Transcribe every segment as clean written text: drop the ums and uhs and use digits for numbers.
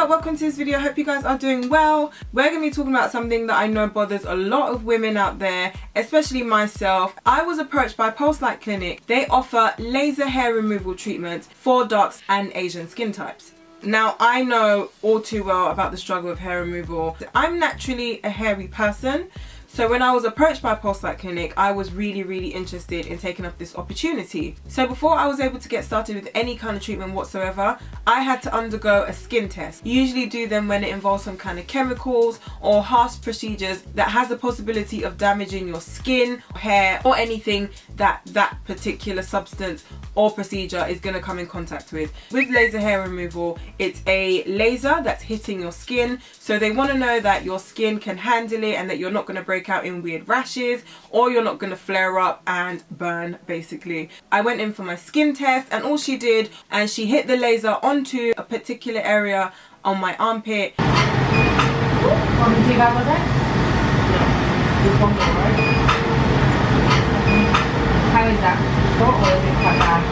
up, welcome to this video. I hope you guys are doing well. We're going to be talking about something that I know bothers a lot of women out there, especially myself. I was approached by Pulse Clinic. They offer laser hair removal treatments for darks and Asian skin types. Now, I know all too well about the struggle of hair removal. I'm naturally a hairy person. So when I was approached by Pulse Clinic, I was really interested in taking up this opportunity. So before I was able to get started with any kind of treatment whatsoever, I had to undergo a skin test. You usually do them when it involves some kind of chemicals or harsh procedures that has the possibility of damaging your skin, hair, or anything that particular substance or procedure is going to come in contact with. With laser hair removal, it's a laser that's hitting your skin, so they want to know that your skin can handle it and that you're not going to break out in weird rashes or you're not going to flare up and burn, basically. I went in for my skin test and all she did, and she hit the laser onto a particular area on my armpit. Wasn't too bad, was it? No, this one more, right? How is that? Or is it quite bad?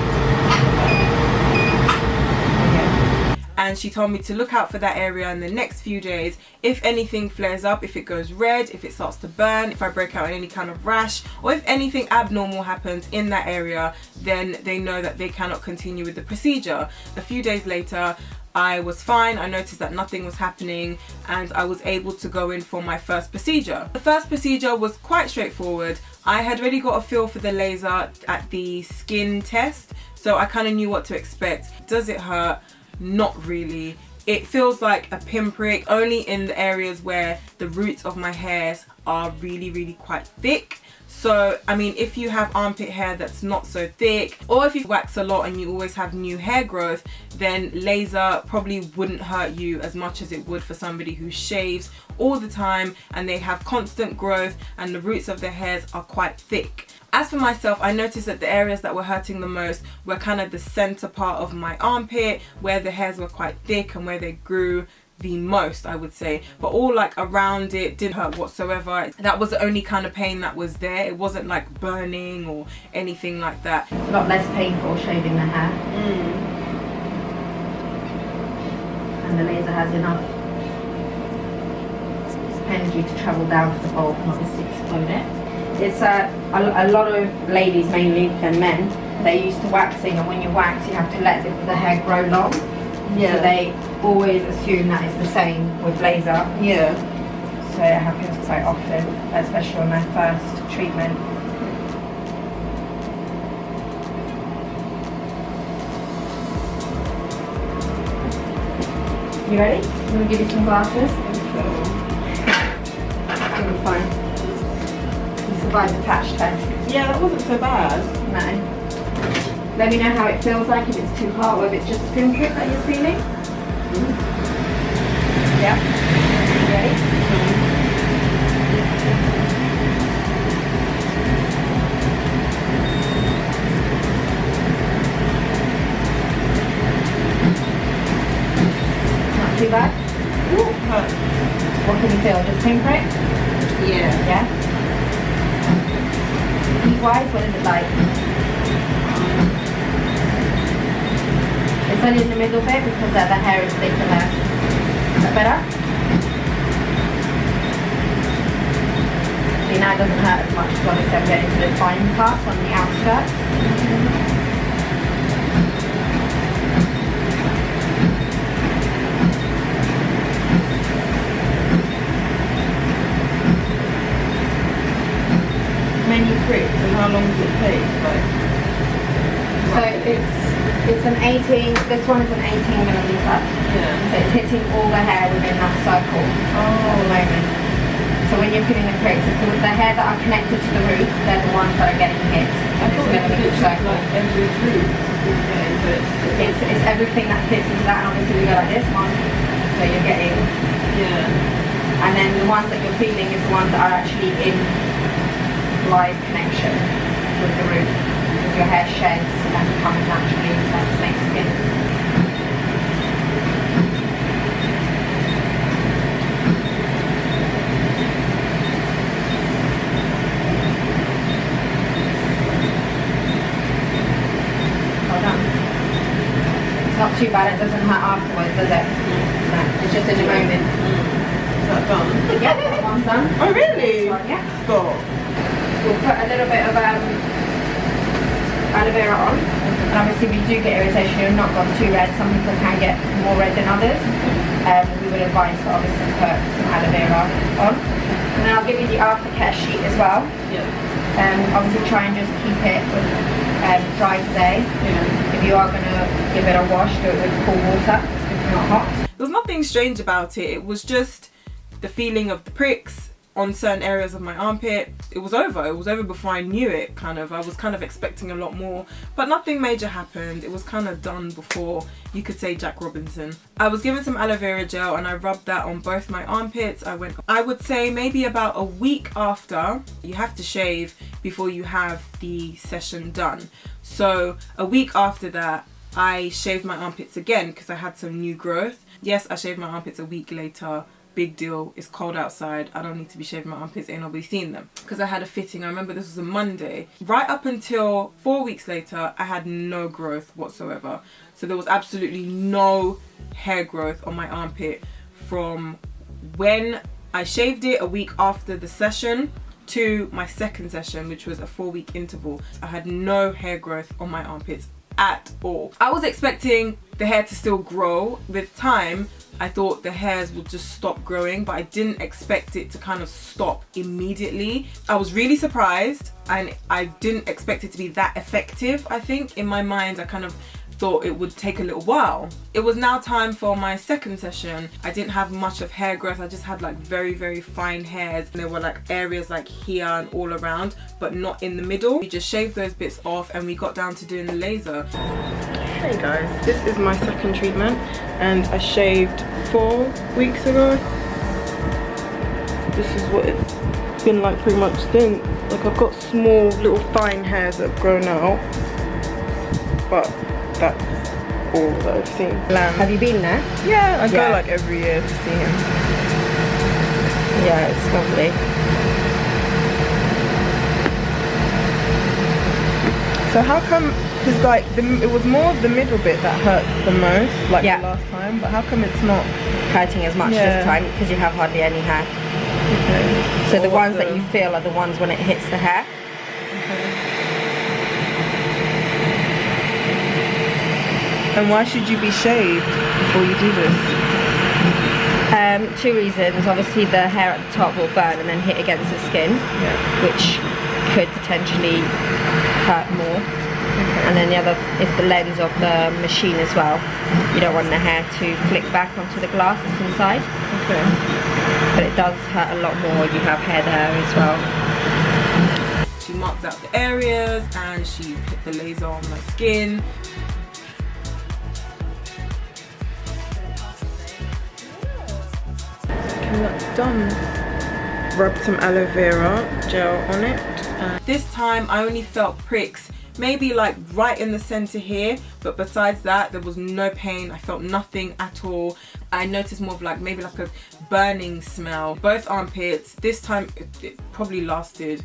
And she told me to look out for that area in the next few days. If anything flares up, if it goes red, if it starts to burn, if I break out in any kind of rash, or if anything abnormal happens in that area, then they know that they cannot continue with the procedure. A few days later, I was fine. I noticed that nothing was happening and I was able to go in for my first procedure. The first procedure was quite straightforward. I had already got a feel for the laser at the skin test, so I kind of knew what to expect. Does it hurt? Not really. It feels like a pinprick, only in the areas where the roots of my hairs are really quite thick. So, I mean, if you have armpit hair that's not so thick, or if you wax a lot and you always have new hair growth, then laser probably wouldn't hurt you as much as it would for somebody who shaves all the time and they have constant growth and the roots of their hairs are quite thick. As for myself, I noticed that the areas that were hurting the most were kind of the center part of my armpit, where the hairs were quite thick and where they grew the most, I would say. But all like around it didn't hurt whatsoever. That was the only kind of pain that was there. It wasn't like burning or anything like that. It's a lot less painful shaving the hair. And the laser has enough energy to travel down to the bulb and obviously explode it. It's a lot of ladies, mainly, and men, they're used to waxing, and when you wax you have to let the hair grow long. Yeah. So they always assume that it's the same with laser. Yeah. So it happens quite often, especially on their first treatment. You ready? I'm going to give you some glasses. You'll be fine. Survived the patch test. Yeah, that wasn't so bad. No. Let me know how it feels like, if it's too hot or if it's just a pinprick that you're feeling. Yeah. Ready? Not too bad? Ooh, hurt. What can you feel? Just pinprick? Yeah. Yeah? Heat-wise, what is it like? It's only in the middle bit because the hair is thicker there. Is that better? See, now it doesn't hurt as much because obviously I'm getting to the fine parts on the outskirts. Many pricks, and how long does it take? Like, so it's an 18, this one is an 18 millimeter. Yeah. So it's hitting all the hair within that circle at the moment. So when you're feeling the pricks, the hair that are connected to the root, they're the ones that are getting hit. I thought it was like every root. Okay, but it's everything that fits into that, and obviously we go like this one. So you're getting, and then the ones that you're feeling is the ones that are actually in live connection with the root. Because your hair sheds and then becomes naturally like snake skin. Well done. It's not too bad, it doesn't hurt afterwards, does it? No. It's just in the moment. Is that done? Yeah, that one's done. Oh really? Yeah. Stop. We'll put a little bit of aloe vera on. And obviously we do get irritation, you're not gone too red. Some people can get more red than others. We would advise to obviously put some aloe vera on. And then I'll give you the aftercare sheet as well. Yeah. Obviously try and just keep it dry today. Yeah. If you are going to give it a wash, do it with cool water, not hot. There was nothing strange about it. It was just the feeling of the pricks on certain areas of my armpit. It was over before I knew it, kind of. I was kind of expecting a lot more, but nothing major happened. It was kind of done before you could say Jack Robinson. I was given some aloe vera gel and I rubbed that on both my armpits. I would say maybe about a week after. You have to shave before you have the session done. So a week after that, I shaved my armpits again because I had some new growth. Yes, I shaved my armpits a week later. Big deal, it's cold outside, I don't need to be shaving my armpits, ain't nobody seen them. Because I had a fitting, I remember this was a Monday. Right up until 4 weeks later, I had no growth whatsoever. So there was absolutely no hair growth on my armpit from when I shaved it a week after the session to my second session, which was a 4-week interval. I had no hair growth on my armpits at all. I was expecting the hair to still grow with time. I thought the hairs would just stop growing, but I didn't expect it to kind of stop immediately. I was really surprised and I didn't expect it to be that effective. I think in my mind I kind of thought it would take a little while. It was now time for my second session. I didn't have much of hair growth. I just had like very, very fine hairs. And there were like areas like here and all around, but not in the middle. We just shaved those bits off and we got down to doing the laser. Hey guys, this is my second treatment and I shaved 4 weeks ago. This is what it's been like pretty much since. Like I've got small little fine hairs that have grown out, but that's all that I've seen. Have you been there? Yeah, I go like every year to see him. Yeah, it's lovely. So how come, because like it was more the middle bit that hurt the most, like the last time, but how come it's not hurting as much this time? Because you have hardly any hair. Okay. So the ones that you feel are the ones when it hits the hair. Okay. And why should you be shaved before you do this? 2 reasons. Obviously the hair at the top will burn and then hit against the skin, which could potentially hurt more. Okay. And then the other is the lens of the machine as well. You don't want the hair to flick back onto the glass that's inside. Okay. But it does hurt a lot more. You have hair there as well. She marked out the areas and she put the laser on my skin. And that's done. Rubbed some aloe vera gel on it. This time I only felt pricks, maybe like right in the center here, but besides that there was no pain. I felt nothing at all. I noticed more of like maybe like a burning smell. Both armpits, this time it probably lasted,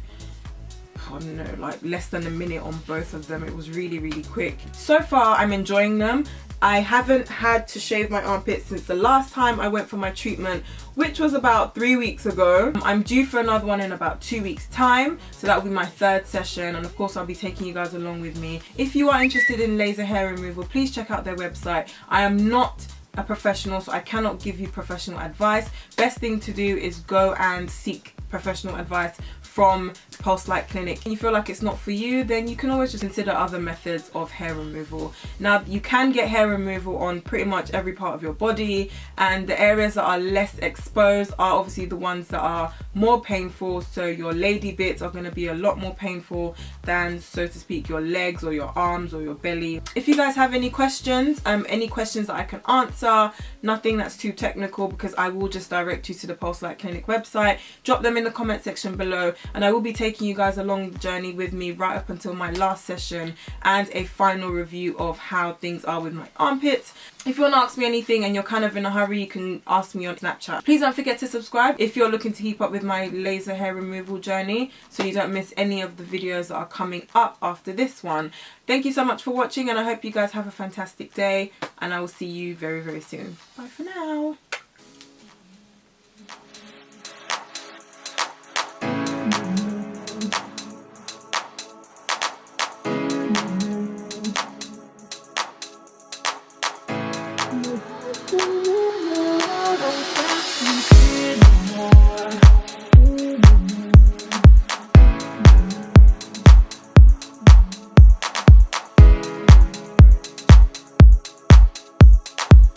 I don't know, like less than a minute on both of them. It was really, really quick. So far I'm enjoying them. I haven't had to shave my armpits since the last time I went for my treatment, which was about 3 weeks ago. I'm due for another one in about 2 weeks time, so that will be my 3rd session, and of course I'll be taking you guys along with me. If you are interested in laser hair removal, please check out their website. I am not a professional, so I cannot give you professional advice. Best thing to do is go and seek professional advice from Pulse Light Clinic. If you feel like it's not for you, then you can always just consider other methods of hair removal. Now you can get hair removal on pretty much every part of your body, and the areas that are less exposed are obviously the ones that are more painful. So your lady bits are going to be a lot more painful than, so to speak, your legs or your arms or your belly. If you guys have any questions that I can answer, nothing that's too technical, because I will just direct you to the Pulse Light Clinic website. Drop them in the comment section below, and I will be taking you guys along the journey with me right up until my last session and a final review of how things are with my armpits. If you want to ask me anything and you're kind of in a hurry, you can ask me on Snapchat. Please don't forget to subscribe if you're looking to keep up with my laser hair removal journey, so you don't miss any of the videos that are coming up after this one. Thank you so much for watching, and I hope you guys have a fantastic day, and I will see you very, very soon. Bye for now.